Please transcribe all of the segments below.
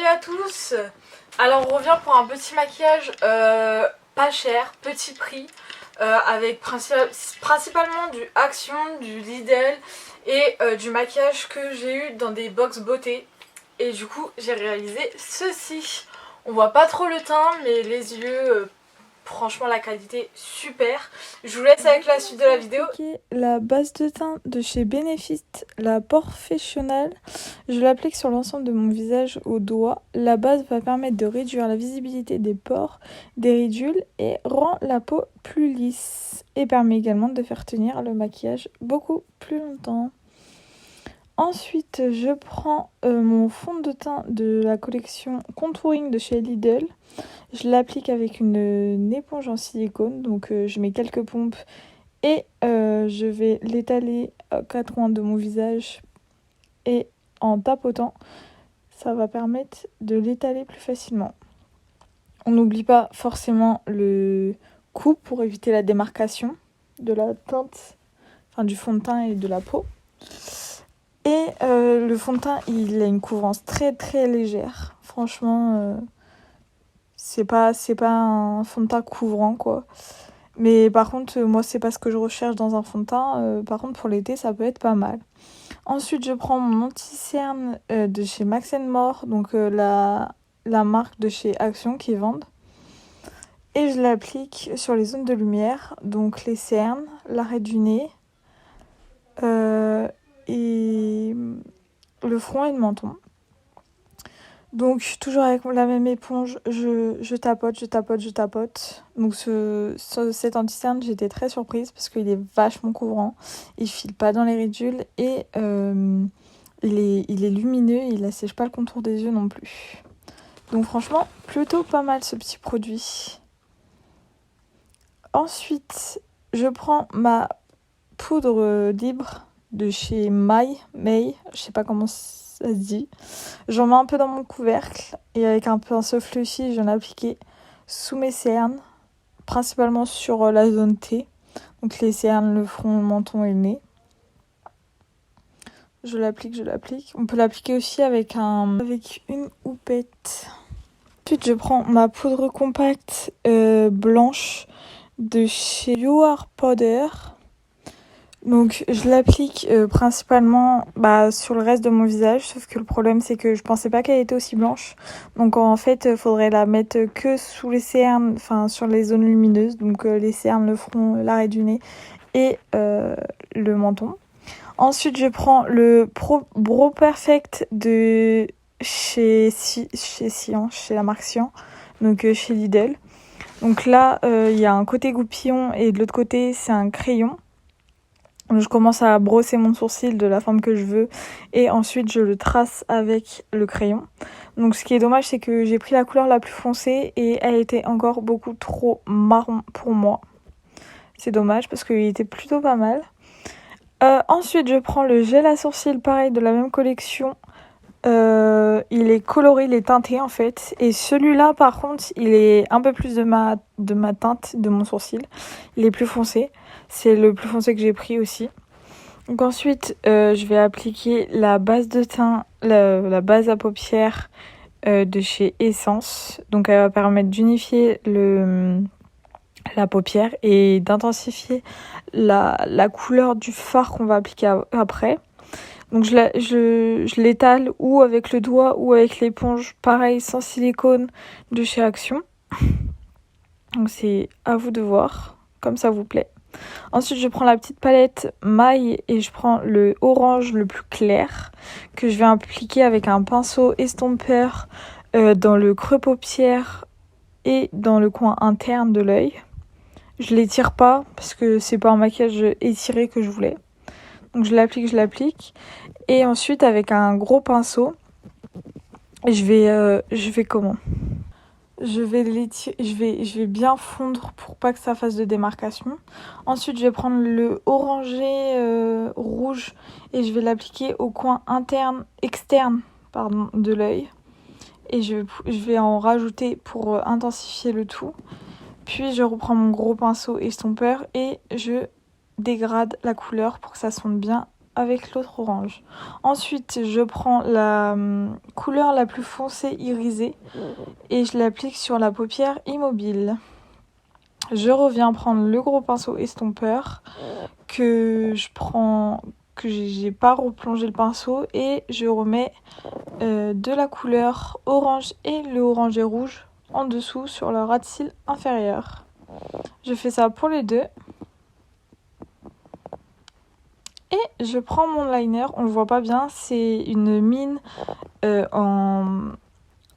Salut à tous. Alors on revient pour un petit maquillage pas cher, petit prix, avec principalement du Action, du Lidl et du maquillage que j'ai eu dans des box beauté. Et du coup j'ai réalisé ceci. On voit pas trop le teint mais les yeux, franchement la qualité super. Je vous laisse avec la suite de la vidéo. La base de teint de chez Benefit, la Professional, je l'applique sur l'ensemble de mon visage au doigt. La base va permettre de réduire la visibilité des pores, des ridules et rend la peau plus lisse. Et permet également de faire tenir le maquillage beaucoup plus longtemps. Ensuite, je prends mon fond de teint de la collection Contouring de chez Lidl. Je l'applique avec une éponge en silicone, donc je mets quelques pompes et je vais l'étaler aux quatre coins de mon visage et en tapotant, ça va permettre de l'étaler plus facilement. On n'oublie pas forcément le cou pour éviter la démarcation de la teinte, enfin du fond de teint et de la peau. Et le fond de teint, il a une couvrance très très légère. Franchement, c'est pas un fond de teint couvrant quoi. Mais par contre, moi, c'est pas ce que je recherche dans un fond de teint. Par contre, pour l'été, ça peut être pas mal. Ensuite, je prends mon anti-cerne de chez Max More, donc la marque de chez Action qui vendent. Et je l'applique sur les zones de lumière, donc les cernes, l'arrêt du nez, et le front et le menton. Donc toujours avec la même éponge, je tapote. Donc cet anti-cerne, j'étais très surprise parce qu'il est vachement couvrant. Il file pas dans les ridules et il est lumineux et il assèche pas le contour des yeux non plus. Donc franchement, plutôt pas mal ce petit produit. Ensuite, je prends ma poudre libre de chez May, je sais pas comment ça se dit. J'en mets un peu dans mon couvercle et avec un pinceau fluffy, j'en ai appliqué sous mes cernes, principalement sur la zone T, donc les cernes, le front, le menton et le nez. Je l'applique. On peut l'appliquer aussi avec une houppette. Ensuite, je prends ma poudre compacte blanche de chez You Are Powder. Donc je l'applique principalement sur le reste de mon visage, sauf que le problème c'est que je pensais pas qu'elle était aussi blanche. Donc en fait il faudrait la mettre que sous les cernes, enfin sur les zones lumineuses, donc les cernes, le front, l'arrêt du nez et le menton. Ensuite je prends le Brow Perfect de chez la marque Cian, donc chez Lidl. Donc là il y a un côté goupillon et de l'autre côté c'est un crayon. Je commence à brosser mon sourcil de la forme que je veux et ensuite je le trace avec le crayon. Donc ce qui est dommage, c'est que j'ai pris la couleur la plus foncée et elle était encore beaucoup trop marron pour moi. C'est dommage parce qu'il était plutôt pas mal. Ensuite je prends le gel à sourcils, pareil de la même collection. Il est coloré, il est teinté en fait. Et celui-là par contre, il est un peu plus de ma teinte de mon sourcil. Il est plus foncé. C'est le plus foncé que j'ai pris aussi. Donc ensuite, je vais appliquer la base de teint, la base à paupières de chez Essence. Donc elle va permettre d'unifier la paupière et d'intensifier la couleur du fard qu'on va appliquer après. Donc je l'étale ou avec le doigt ou avec l'éponge, pareil sans silicone de chez Action. Donc c'est à vous de voir, comme ça vous plaît. Ensuite je prends la petite palette maille et je prends le orange le plus clair que je vais appliquer avec un pinceau estompeur dans le creux paupière et dans le coin interne de l'œil. Je l'étire pas parce que c'est pas un maquillage étiré que je voulais. Donc je l'applique. Et ensuite avec un gros pinceau, je vais bien fondre pour pas que ça fasse de démarcation. Ensuite je vais prendre le orangé rouge et je vais l'appliquer au coin externe de l'œil. Et je vais en rajouter pour intensifier le tout. Puis je reprends mon gros pinceau estompeur et je dégrade la couleur pour que ça sonde bien avec l'autre orange. Ensuite, je prends la couleur la plus foncée irisée et je l'applique sur la paupière immobile. Je reviens prendre le gros pinceau estompeur que j'ai pas replongé le pinceau et je remets de la couleur orange et le orange et rouge en dessous sur le ras de cils inférieur. Je fais ça pour les deux. Et je prends mon liner, on le voit pas bien, c'est une mine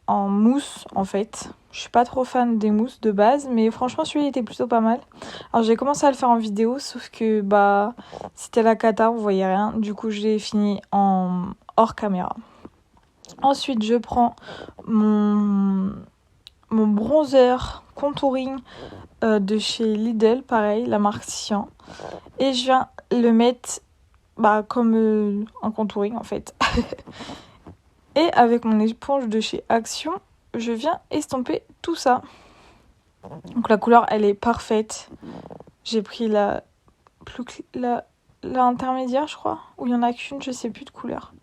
en mousse en fait. Je suis pas trop fan des mousses de base, mais franchement celui-là était plutôt pas mal. Alors j'ai commencé à le faire en vidéo, sauf que c'était la cata, on voyait rien. Du coup je l'ai fini en hors caméra. Ensuite je prends mon bronzer contouring de chez Lidl, pareil, la marque Cyan. Et je viens le mettre comme un contouring en fait. Et avec mon éponge de chez Action, je viens estomper tout ça. Donc la couleur elle est parfaite. J'ai pris la intermédiaire je crois, ou il y en a qu'une, je sais plus de couleur.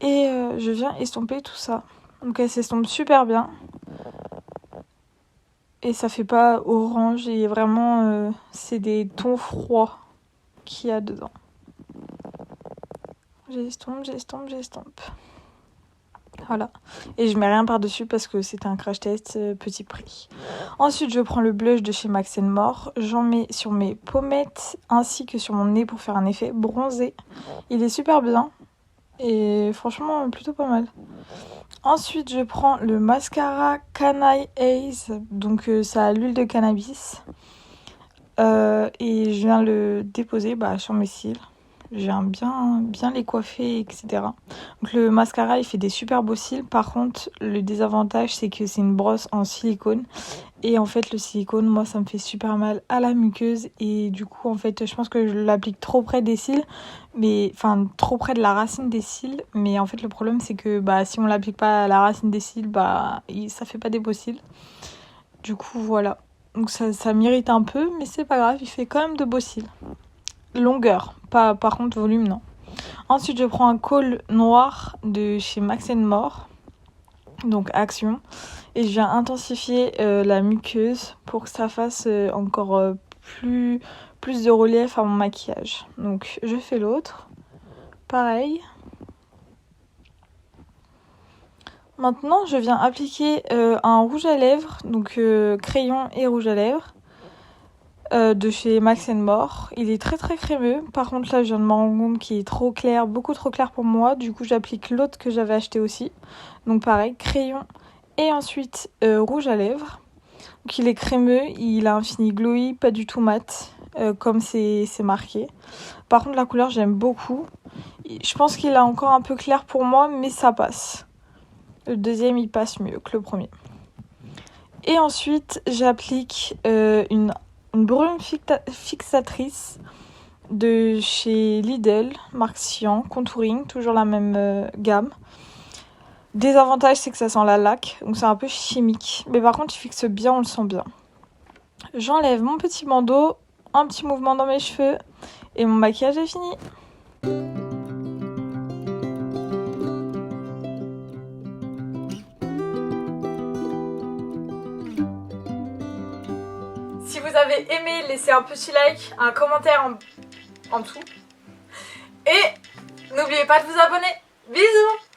Et je viens estomper tout ça. Donc elle s'estompe super bien. Et ça fait pas orange et vraiment c'est des tons froids qu'il y a dedans. J'estompe. Voilà. Et je mets rien par-dessus parce que c'est un crash test petit prix. Ensuite, je prends le blush de chez Max & More. J'en mets sur mes pommettes ainsi que sur mon nez pour faire un effet bronzé. Il est super bien. Et franchement, plutôt pas mal. Ensuite, je prends le mascara Canaille Haze. Donc, ça a l'huile de cannabis. Et je viens le déposer sur mes cils. Je viens bien les coiffer, etc. Donc le mascara, il fait des super beaux cils. Par contre, le désavantage, c'est que c'est une brosse en silicone. Et en fait, le silicone, moi, ça me fait super mal à la muqueuse. Et du coup, en fait, je pense que je l'applique trop près des cils. Trop près de la racine des cils. Mais en fait, le problème, c'est que si on l'applique pas à la racine des cils, ça fait pas des beaux cils. Du coup, voilà. Donc ça m'irrite un peu, mais c'est pas grave, il fait quand même de beaux cils. Longueur, pas par contre volume, non. Ensuite, je prends un col noir de chez Max & More, donc Action, et je viens intensifier la muqueuse pour que ça fasse encore plus de relief à mon maquillage. Donc je fais l'autre, pareil. Maintenant, je viens appliquer un rouge à lèvres, donc crayon et rouge à lèvres. De chez Max & More. Il est très très crémeux. Par contre là je viens de me rendre compte qu'il est trop clair, beaucoup trop clair pour moi. Du coup j'applique l'autre que j'avais acheté aussi. Donc pareil, crayon et ensuite rouge à lèvres. Donc il est crémeux, il a un fini glowy, pas du tout mat, comme c'est marqué. Par contre la couleur j'aime beaucoup. Je pense qu'il est encore un peu clair pour moi, mais ça passe. Le deuxième il passe mieux que le premier. Et ensuite j'applique une brume fixatrice de chez Lidl, marque Cyan, contouring, toujours la même gamme. Désavantage, c'est que ça sent la laque, donc c'est un peu chimique. Mais par contre, il fixe bien, on le sent bien. J'enlève mon petit bandeau, un petit mouvement dans mes cheveux, et mon maquillage est fini. Si vous avez aimé, laissez un petit like, un commentaire en dessous. Et n'oubliez pas de vous abonner. Bisous!